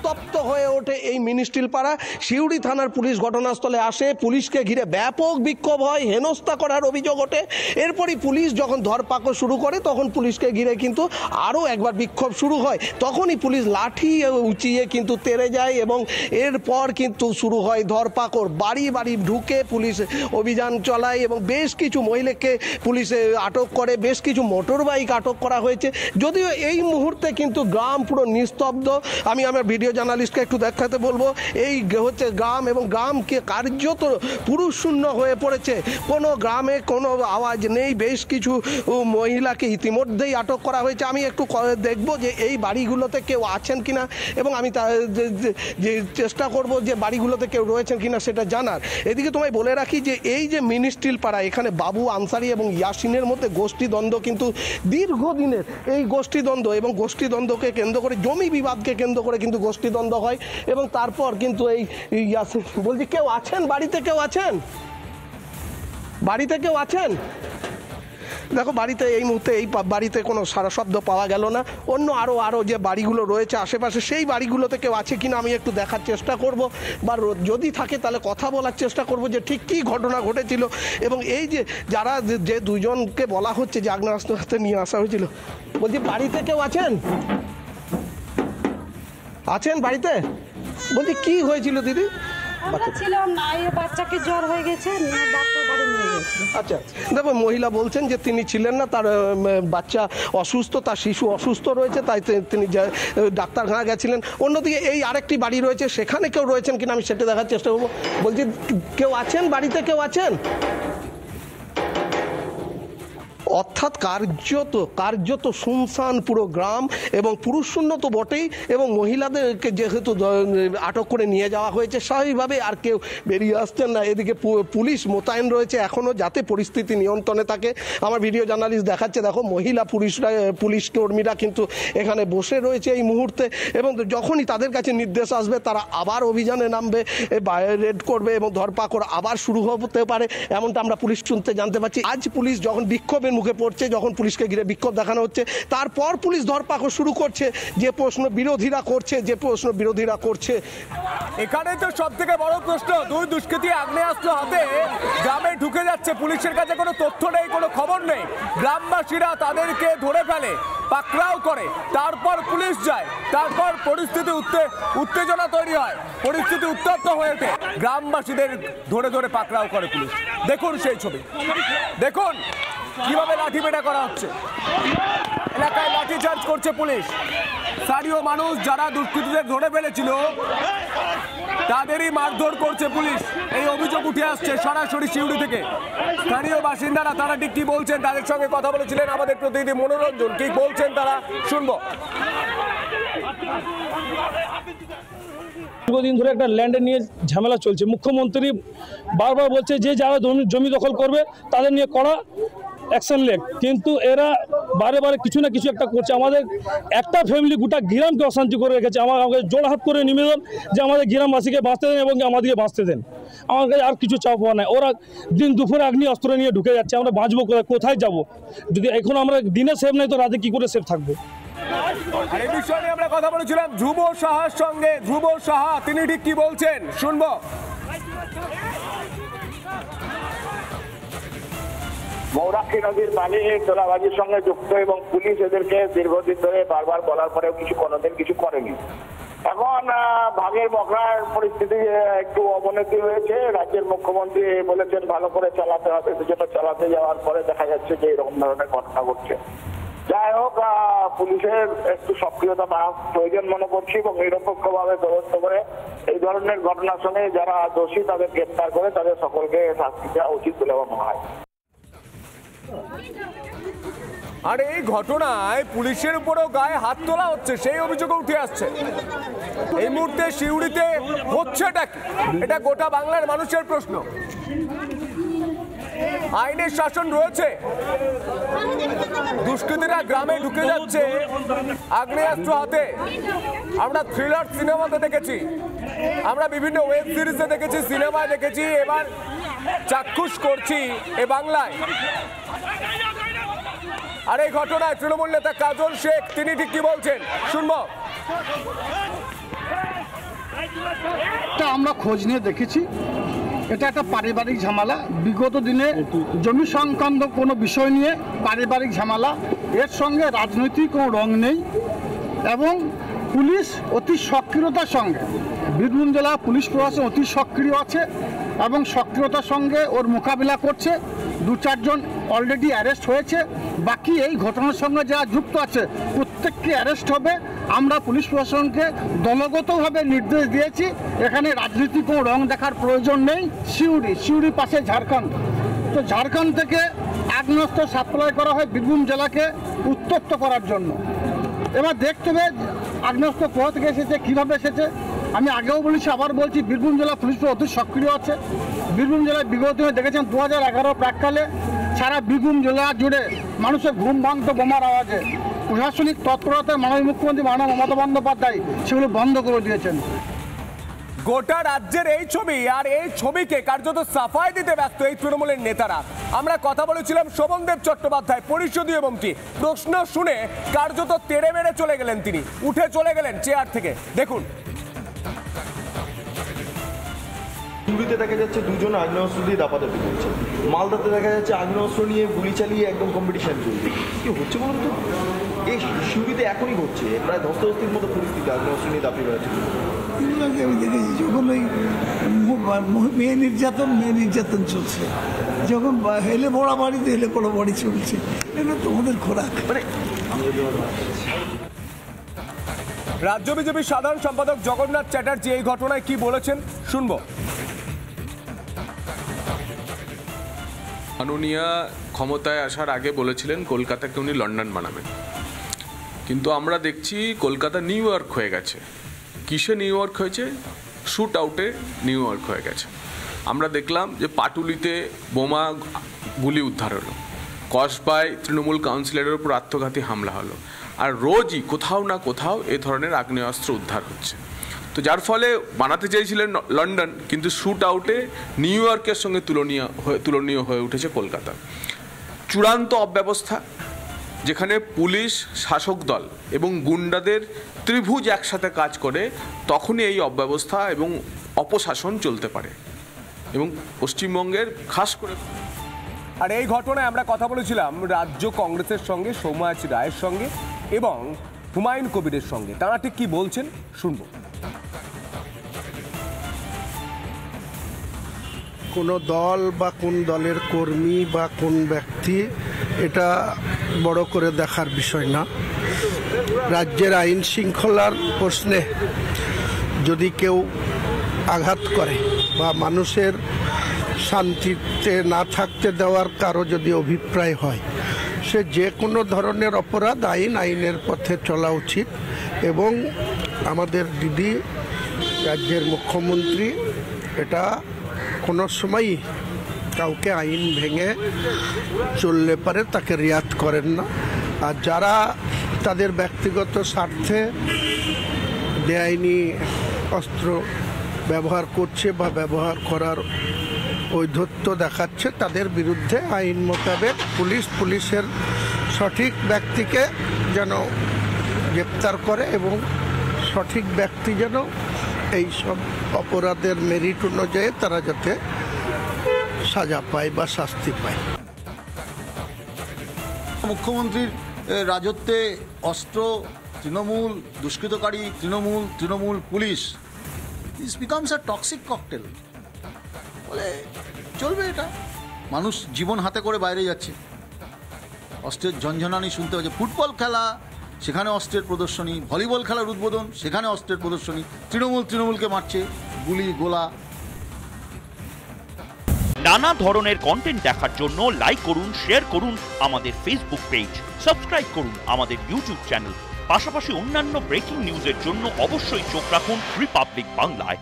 উত্তপ্ত হয়ে ওঠে এই মিনি স্টিল পাড়া। সিউড়ি থানার পুলিশ ঘটনাস্থলে আসে, পুলিশকে ঘিরে ব্যাপক বিক্ষোভ হয়, হেনস্থা করার অভিযোগ ওঠে। এরপরই পুলিশ যখন ধরপাকড় শুরু করে তখন পুলিশকে ঘিরে কিন্তু আরও একবার বিক্ষোভ শুরু হয়। তখনই পুলিশ লাঠি উঁচিয়ে কিন্তু তেড়ে যায় এবং এরপর কিন্তু শুরু হয় ধরপাকড়। বাড়ি বাড়ি ঢুকে পুলিশ অভিযান চালায় এবং বেশ কিছু মহিলাকে পুলিশে আটক করে, বেশ কিছু মোটর বাইক আটক করা হয়েছে। যদিও এই মুহূর্তে কিন্তু গ্রাম পুরো নিস্তব্ধ। আমি আমার ভিডিও জার্নালিস্টকে একটু দেখাতে বলবো, এই হচ্ছে গ্রাম এবং গ্রামকে কার্যত পুরুষ শূন্য হয়ে পড়েছে। কোনো গ্রামে কোনো আওয়াজ নেই। বেশ কিছু মহিলাকে ইতিমধ্যেই আটক করা হয়েছে। আমি একটু দেখব যে এই বাড়িগুলোতে কেউ আছেন কিনা এবং আমি যে চেষ্টা করব যে বাড়িগুলোতে কেউ রয়েছেন কিনা সেটা জানার। এদিকে তোমায় বলে রাখি যে এই যে মিনি স্টিল পাড়া, এখানে বাবু আনসারি এবং ইয়াসিনের মধ্যে গোষ্ঠীদ্বন্দ্ব কিন্তু দীর্ঘদিনের এই গোষ্ঠীদ্বন্দ্ব এবং গোষ্ঠীদ্বন্দ্বকে কেন্দ্র করে, জমি বিবাদকে কেন্দ্র করে কিন্তু গোষ্ঠীদ্বন্দ্ব হয় এবং তারপর কিন্তু এই ইয়াসিন বলছি, কেউ আছেন বাড়িতে? কেউ আছেন বাড়িতে? কেউ আছেন? দেখো বাড়িতে এই মুহূর্তে এই বাড়িতে কোনো সারা শব্দ পাওয়া গেল না। অন্য আরও যে বাড়িগুলো রয়েছে আশেপাশে সেই বাড়িগুলোতে কেউ আছে কিনা আমি একটু দেখার চেষ্টা করব, বা যদি থাকে তাহলে কথা বলার চেষ্টা করব যে ঠিক কী ঘটনা ঘটেছিল। এবং এই যে যারা যে দুজনকে বলা হচ্ছে যে আগ্নেয়াস্ত্র হাতে নিয়ে আসা হয়েছিল, বলছি বাড়িতে কেউ আছেন? আছেন বাড়িতে? বলছি কি হয়েছিল দিদি? বাচ্চাকে জ্বর হয়ে গেছে, আচ্ছা দেখো, মহিলা বলছেন যে তিনি ছিলেন না, তার বাচ্চা অসুস্থ, তার শিশু অসুস্থ রয়েছে, তাই তিনি ডাক্তারখানা গেছিলেন। অন্যদিকে এই আরেকটি বাড়ি রয়েছে, সেখানে কেউ রয়েছেন কিনা আমি সেটা দেখার চেষ্টা করবো। বলছি কেউ আছেন বাড়িতে? কেউ আছেন? অর্থাৎ কার্যত শুনশান পুরো গ্রাম এবং পুরুষ শূন্য তো বটেই, এবং মহিলাদেরকে যেহেতু আটক করে নিয়ে যাওয়া হয়েছে স্বাভাবিকভাবে আর কেউ বেরিয়ে আসছেন না। এদিকে পুলিশ মোতায়েন রয়েছে এখনও যাতে পরিস্থিতি নিয়ন্ত্রণে থাকে। আমার ভিডিও জার্নালিস্ট দেখাচ্ছে, দেখো মহিলা পুলিশ কর্মীরা কিন্তু এখানে বসে রয়েছে এই মুহূর্তে, এবং যখনই তাদের কাছে নির্দেশ আসবে তারা আবার অভিযানে নামবে, রেড করবে এবং ধরপাকড় আবার শুরু হতে পারে, এমনটা আমরা পুলিশ শুনতে জানতে পারছি। আজ পুলিশ যখন বিক্ষোভের মুখে পড়ছে, যখন পুলিশকে ঘিরে বিক্ষোভ দেখানো হচ্ছে, তারপর পুলিশ ধরপাকড় শুরু করছে যে প্রশ্ন বিরোধীরা করছে। এখানে তো সব থেকে বড় প্রশ্ন, দুই দুষ্কৃতী আগ্নেয়াস্ত্র হাতে গ্রামে ঢুকে যাচ্ছে, পুলিশের কাছে কোনো তথ্য নেই, কোনো খবর নেই, গ্রামবাসীরা তাদেরকে ধরে ফেলে, পাকড়াও করে, তারপর পুলিশ যায়, তারপর পরিস্থিতি উত্তেজনা তৈরি হয়, পরিস্থিতি উত্তপ্ত হয়ে ওঠে, গ্রামবাসীদের ধরে ধরে পাকড়াও করে পুলিশ। দেখুন সেই ছবি, দেখুন কিভাবে লাঠিপেটা করা হচ্ছে, এলাকায় লাঠিচার্জ করছে পুলিশ। স্থানীয় মানুষ যারা দুষ্কৃতীদের ধরে ফেলেছিল তাদেরই মারধর করছে পুলিশ, এই অভিযোগ উঠে আসছে সরাসরি সিউড়ি থেকে। স্থানীয় বাসিন্দারা তারা ঠিক কি বলছেন, তাদের সঙ্গে কথা বলেছিলেন আমাদের প্রতিনিধি মনোরঞ্জন, কি বলছেন তারা শুনবো। দীর্ঘদিন ধরে একটা ল্যান্ড নিয়ে ঝামেলা চলছে। মুখ্যমন্ত্রী বারবার বলছে যে যারা জমি দখল করবে তাদের নিয়ে কড়া অ্যাকশন লেগ, কিন্তু এরা বারে বারে কিছু না কিছু একটা করছে। আমাদের একটা ফ্যামিলি গোটা গ্রামকে অশান্তি করে রেখেছে। আমাকে জোড়হাত করে নিবেদন যে আমাদের গ্রামবাসীকে বাঁচতে দেন এবং আমাদেরকে বাঁচতে দেন। আমার কাছে আর কিছু চাওয়া পাওয়া নাই। ওরা দিন দুপুরে আগ্নেয়াস্ত্র নিয়ে ঢুকে যাচ্ছে, আমরা বাঁচবো কোথায় যাব? যদি এখন আমরা দিনে সেফ নাই তো রাতে কি করে সেফ থাকবো? আর এই বিষয়ে নিয়ে আমরা কথা বলেছিলাম ধ্রুব সাহার সঙ্গে। ধ্রুব সাহা তিনি ঠিক কি বলছেন শুনবো। মৌরাক্ষী নদীর পানি তোলাবাজির সঙ্গে যুক্ত এবং পুলিশ এদেরকে দীর্ঘদিন ধরে বারবার বলার পরেও কোনোদিন কিছু করেনি। এখন ভাগের বকরার পরিস্থিতি একটু অবনতি হয়েছে। রাজ্যের মুখ্যমন্ত্রী বলেছেন ভালো করে চালাতে হবে, সেজন্য চালাতে যাওয়ার পরে দেখা যাচ্ছে যে এরকম ধরনের ঘটনা ঘটছে। যাই হোক, পুলিশের একটু সক্রিয়তা বাড়ানো প্রয়োজন মনে করছি এবং নিরপেক্ষভাবে তদন্ত করে এই ধরনের ঘটনার সঙ্গে যারা দোষী তাদের গ্রেপ্তার করে তাদের সকলকে শাস্তি দেওয়া উচিত বলে মনে হয়। আর এই ঘটনায় পুলিশের উপরেও গায়ে হাত তোলা হচ্ছে, সেই অভিযোগ উঠে আসছে। এই মুহূর্তে সিউড়িতে হচ্ছেটা কি, এটা গোটা বাংলার মানুষের প্রশ্ন। আইনের শাসন রয়েছে, দুষ্কৃতীরা গ্রামে ঢুকে যাচ্ছে আগ্নেয়াস্ত্র হাতে। আমরা থ্রিলার সিনেমাতে দেখেছি, আমরা বিভিন্ন ওয়েব সিরিজে দেখেছি, সিনেমায় দেখেছি, এবার চাক্ষুষ করছি এ বাংলায়। আর এই ঘটনায় তৃণমূল নেতা কাজল শেখ তিনি ঠিক কি বলছেন শুনবো। তা আমরা খোঁজ নিয়ে দেখেছি এটা একটা পারিবারিক ঝামেলা। বিগত দিনে জমি সংক্রান্ত কোনো বিষয় নিয়ে পারিবারিক ঝামেলা, এর সঙ্গে রাজনৈতিক কোনো রং নেই। এবং পুলিশ অতি সক্রিয়তার সঙ্গে, বীরভূম জেলা পুলিশ প্রশাসন অতি সক্রিয় আছে এবং সক্রিয়তার সঙ্গে ওর মোকাবিলা করছে। 2-4 জন অলরেডি অ্যারেস্ট হয়েছে, বাকি এই ঘটনার সঙ্গে যারা যুক্ত আছে প্রত্যেককে অ্যারেস্ট হবে। আমরা পুলিশ প্রশাসনকে দলগতভাবে নির্দেশ দিয়েছি, এখানে রাজনৈতিক কোনো রং দেখার প্রয়োজন নেই। সিউড়ি পাশে ঝাড়খণ্ড, তো ঝাড়খণ্ড থেকে আগ্নেয়াস্ত্র সাপ্লাই করা হয় বীরভূম জেলাকে উত্তপ্ত করার জন্য। এবার দেখতে হবে আগ্নেয়াস্ত্র কোথা থেকে এসেছে, কীভাবে এসেছে। আমি আগেও বলেছি, আবার বলছি, বীরভূম জেলা পুলিশ অতি সক্রিয় আছে। বীরভূম জেলায় বিগত দিনে দেখেছেন 2011 প্রাককালে সারা বীরভূম জেলা জুড়ে মানুষের ঘুম ভাঙত বোমার আওয়াজে। প্রশাসনিক তৎপরতায় মাননীয় মুখ্যমন্ত্রী মাননীয় মমতা বন্দ্যোপাধ্যায় সেগুলো বন্ধ করে দিয়েছেন। গোটা রাজ্যের এই ছবি, আর এই ছবিকে কার্যত সাফাই দিতে ব্যস্ত এই তৃণমূলের নেতারা। আমরা কথা বলেছিলাম শোভনদেব চট্টোপাধ্যায়, পরিষদীয় মন্ত্রী। প্রশ্ন শুনে কার্যত তেড়ে মেরে চলে গেলেন, তিনি উঠে চলে গেলেন চেয়ার থেকে। দেখুন, সিউড়িতে দেখা যাচ্ছে 2 জন আগ্নেয়াস্ত্র দিয়ে দাপাদাপি করছে, মালদাতে দেখা যাচ্ছে আগ্নেয়াস্ত্র নিয়ে গুলি চালিয়ে একদম কম্পিটিশন চলছে। কি হচ্ছে বলুন তো? এই সিউড়িতে এখনই ঘটছে, প্রায় ধস্তাধস্তির মতো পরিস্থিতি, আগ্নেয়াস্ত্র নিয়ে দাপিয়ে বেড়াচ্ছে। এগুলোকে আমি দেখেছি যখন ওই মেয়ে নির্যাতন চলছে, যখন হেলে পড়া বাড়িতে হেলে পড়া বাড়ি চলছে, এটা তোমাদের খোরাক। রাজ্য বিজেপির সাধারণ সম্পাদক জগন্নাথ চ্যাটার্জি এই ঘটনায় কি বলেছেন শুনবো। মাননীয়া ক্ষমতায় আসার আগে বলেছিলেন কলকাতাকে উনি লন্ডন বানাবেন, কিন্তু আমরা দেখছি কলকাতা নিউ ইয়র্ক হয়ে গেছে। কিসে নিউ ইয়র্ক হয়েছে? শ্যুট আউটে নিউ ইয়র্ক হয়ে গেছে। আমরা দেখলাম যে পাটুলিতে বোমা গুলি উদ্ধার হলো, কসবায় তৃণমূল কাউন্সিলরের উপর আত্মঘাতী হামলা হলো, আর রোজই কোথাও না কোথাও এ ধরনের আগ্নেয়াস্ত্র উদ্ধার হচ্ছে। তো যার ফলে বানাতে চেয়েছিলেন লন্ডন, কিন্তু শ্যুট আউটে নিউ ইয়র্কের সঙ্গে তুলনীয় হয়ে উঠেছে কলকাতা। চূড়ান্ত অব্যবস্থা, যেখানে পুলিশ, শাসক দল এবং গুন্ডাদের ত্রিভুজ একসাথে কাজ করে, তখনই এই অব্যবস্থা এবং অপশাসন চলতে পারে, এবং পশ্চিমবঙ্গের খাস করে। আর এই ঘটনায় আমরা কথা বলেছিলাম রাজ্য কংগ্রেসের সঙ্গে, সৌম্যাচী রায়ের সঙ্গে এবং হুমায়ুন কবিরের সঙ্গে। তারা ঠিক কি বলছেন শুনবো। কোনো দল বা কোন দলের কর্মী বা কোন ব্যক্তি, এটা বড় করে দেখার বিষয় না। রাজ্যের আইন শৃঙ্খলার প্রশ্নে যদি কেউ আঘাত করে বা মানুষের শান্তিতে না থাকতে দেওয়ার কারো যদি অভিপ্রায় হয়, সে যে কোনো ধরনের অপরাধ আইনের পথে চলা উচিত। এবং আমাদের দিদি রাজ্যের মুখ্যমন্ত্রী এটা কোনো সময়ই কাউকে আইন ভেঙে চললে পারে তাকে রিয়াত করেন না। আর যারা তাদের ব্যক্তিগত স্বার্থে বেআইনি অস্ত্র ব্যবহার করছে বা ব্যবহার করার ঔদ্ধত্য দেখাচ্ছে, তাদের বিরুদ্ধে আইন মোতাবেক পুলিশের সঠিক ব্যক্তিকে যেন গ্রেপ্তার করে এবং সঠিক ব্যক্তি যেন এই সব অপরাধের মেরিট অনুযায়ী তারা যাতে সাজা পায় বা শাস্তি পায়। মুখ্যমন্ত্রীর রাজত্বে অস্ত্র, তৃণমূল, দুষ্কৃতকারী, Trinamool police, this becomes a toxic cocktail. বলে চলবে এটা? মানুষ জীবন হাতে করে বাইরে যাচ্ছে, অস্ত্রের ঝনঝনানি শুনতে হচ্ছে। ফুটবল খেলা, সেখানে অস্ত্রের প্রদর্শনী, ভলিবল খেলার উদ্বোধন, সেখানে অস্ত্রের প্রদর্শনী। তৃণমূলকে মারছে, গুলি গোলা। নানা ধরনের কন্টেন্ট দেখার জন্য লাইক করুন, শেয়ার করুন আমাদের ফেসবুক পেজ, সাবস্ক্রাইব করুন আমাদের ইউটিউব চ্যানেল। পাশাপাশি অন্যান্য ব্রেকিং নিউজের জন্য অবশ্যই চোখ রাখুন রিপাবলিক বাংলায়।